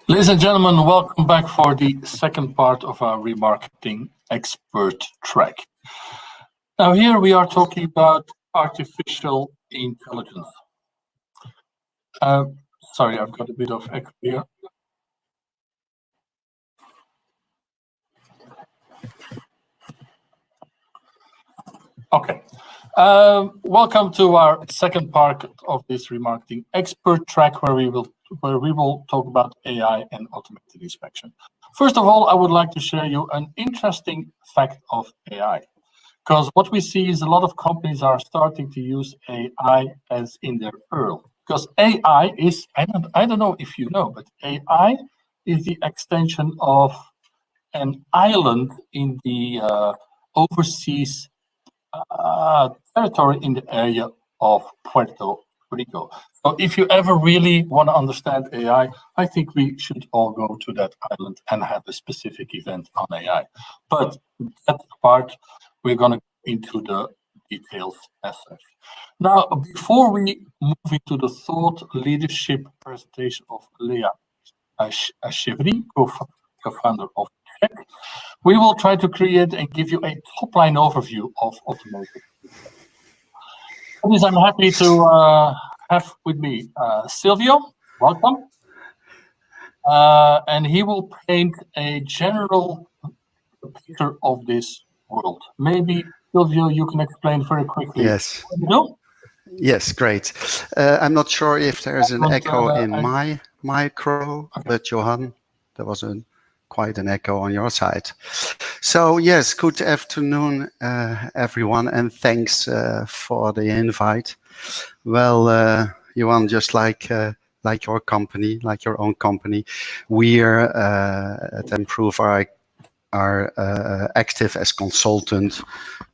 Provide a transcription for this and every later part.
Ladies and gentlemen, welcome back for the second part of our Remarketing Expert Track. Now here we are talking about artificial intelligence. Sorry, I've got a bit of echo here. Okay. Welcome to our second part of this Remarketing Expert Track, where we will talk about AI and automated inspection. First of all, I would like to share you an interesting fact of AI, because what we see is a lot of companies are starting to use AI as in their URL. Because AI is, I don't know if you know, but AI is the extension of an island in the overseas territory in the area of Puerto Rico. So if you ever really want to understand AI, I think we should all go to that island and have a specific event on AI. But that part, we're going to go into the details as such. Now, before we move into the thought leadership presentation of Leah Chevry, co-founder of Track, we will try to create and give you a top-line overview of automotive. I'm happy to have with me Silvio. Welcome. And he will paint a general picture of this world. Maybe, Silvio, you can explain very quickly. Yes. What you do? Yes, great. I'm not sure if there's an echo in my micro, but Johan, there was quite an echo on your side. So yes, good afternoon, everyone, and thanks for the invite. Well, Johan, just like your company, like your own company, we're at mproov are active as consultant,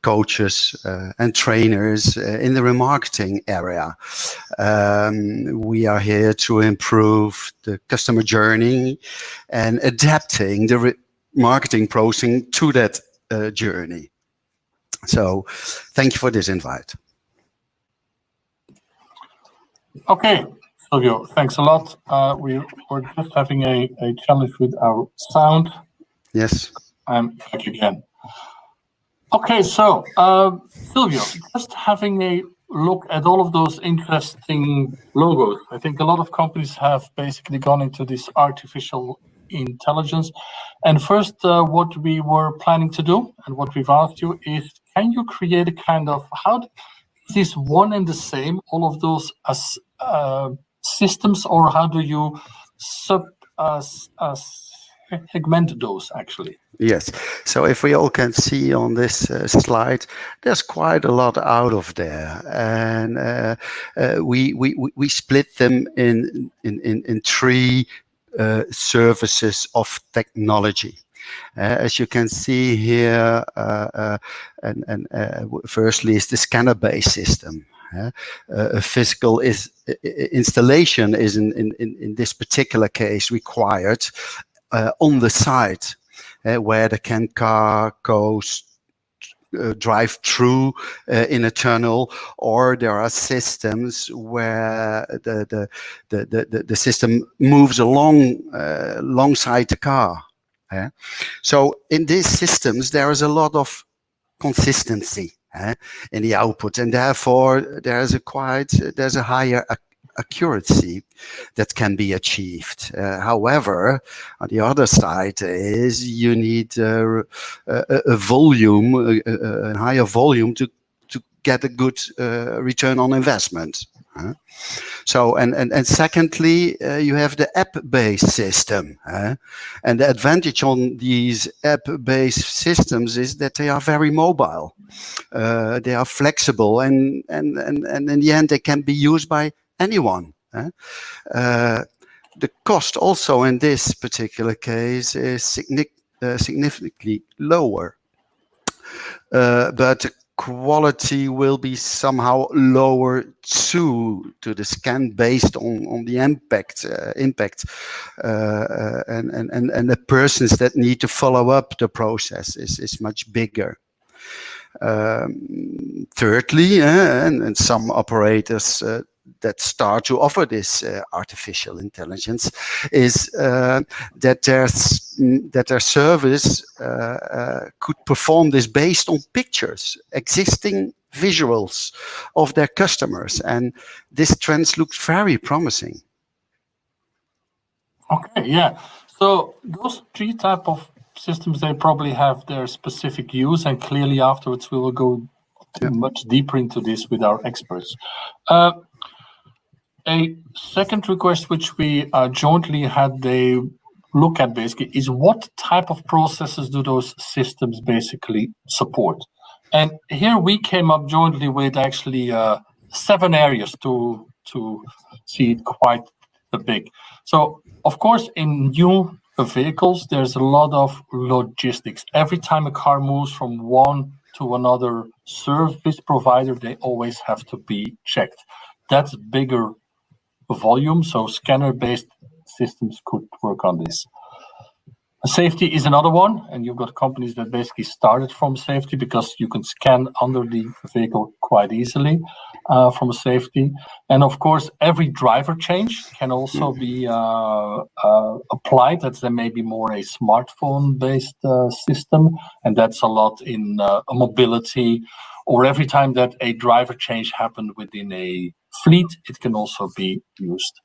coaches, and trainers in the remarketing area. We are here to improve the customer journey and adapting the marketing process to that journey. So thank you for this invite. Okay, Silvio, thanks a lot. We're just having a challenge with our sound. Yes. I'm back again. Okay, so Silvio, just having a look at all of those interesting logos. I think a lot of companies have basically gone into this artificial intelligence. And first, what we were planning to do and what we've asked you is, can you create a kind of, how is this one and the same, all of those systems, or how do you segment those actually? Yes, so if we all can see on this slide, there's quite a lot out of there, and we split them in three services of technology. As you can see here, firstly is the scanner-based system. A physical installation is in this particular case required on the site. Where the car goes drive through in a tunnel, or there are systems where the system moves alongside the car. So in these systems there is a lot of consistency in the output, and therefore there's a higher accuracy that can be achieved. However, on the other side is you need a volume, a higher volume to get a good return on investment. So and secondly, you have the app-based system, and the advantage on these app-based systems is that they are very mobile. They are flexible, and in the end they can be used by anyone. The cost also in this particular case is significantly lower, but the quality will be somehow lower to the scan based on the impact and the persons that need to follow up the process is much bigger. Thirdly, and some operators that start to offer this artificial intelligence is that their service could perform this based on pictures, existing visuals of their customers, and this trend looks very promising. Okay, yeah. So those three type of systems, they probably have their specific use, and clearly afterwards we will go much deeper into this with our experts. A second request which we jointly had they look at basically is what type of processes do those systems basically support? And here we came up jointly with actually 7 areas to see it quite big. So of course in new vehicles there's a lot of logistics. Every time a car moves from one to another service provider, they always have to be checked. That's bigger volume, so scanner-based systems could work on this. Safety is another one, and you've got companies that basically started from safety because you can scan under the vehicle quite easily from safety. And of course, every driver change can also be applied. That's then maybe more a smartphone-based system, and that's a lot in mobility, or every time that a driver change happened within a fleet, it can also be used.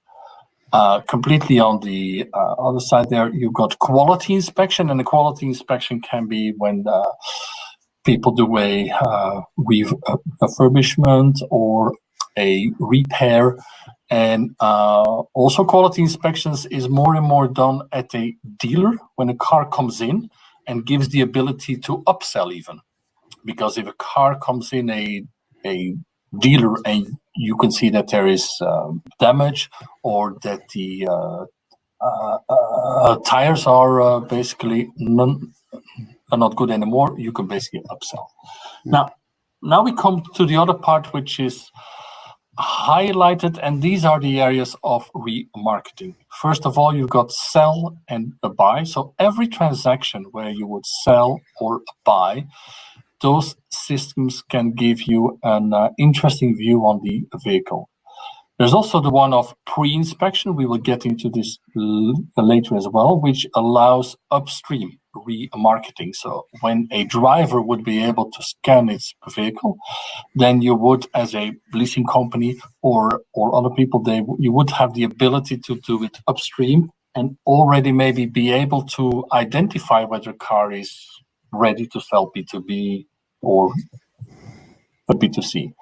Completely on the other side there, you've got quality inspection, and the quality inspection can be when people do a refurbishment or a repair. And also quality inspections is more and more done at a dealer when a car comes in and gives the ability to upsell even. Because if a car comes in a dealer and you can see that there is damage or that the tires are basically not good anymore, you can basically upsell. Now we come to the other part, which is highlighted, and these are the areas of remarketing. First of all, you've got sell and buy. So every transaction where you would sell or buy, those systems can give you an interesting view on the vehicle. There's also the one of pre-inspection. We will get into this later as well, which allows upstream remarketing. So when a driver would be able to scan its vehicle, then you would, as a leasing company or other people, you would have the ability to do it upstream and already maybe be able to identify whether a car is ready to sell B2B or B2C.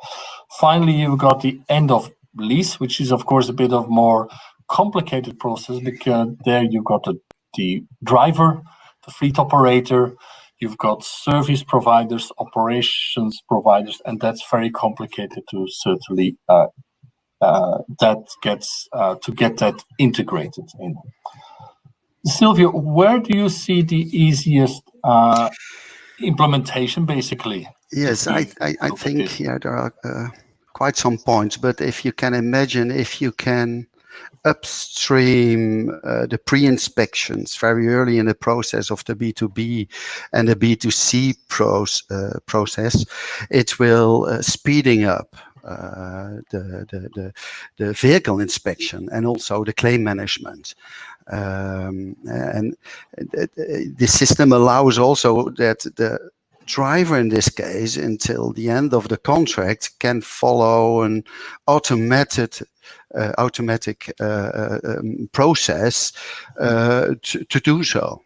Finally, you've got the end of lease, which is of course a bit of more complicated process because there you've got the driver, the fleet operator, you've got service providers, operations providers, and that's very complicated to certainly get that integrated in. Silvio, where do you see the easiest implementation basically? Yes, I think there are quite some points, but if you can imagine, if you can upstream the pre-inspections very early in the process of the B2B and the B2C process, it will speeding up the vehicle inspection and also the claim management. And the system allows also that the driver in this case until the end of the contract can follow an automatic process to do so.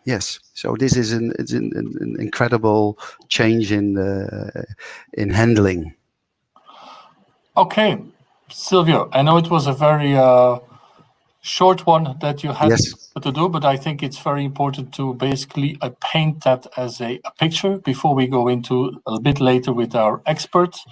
Yes, so this is an incredible change in handling. Okay, Silvio, I know it was a very short one that you had to do, but I think it's very important to basically paint that as a picture before we go into a bit later with our experts.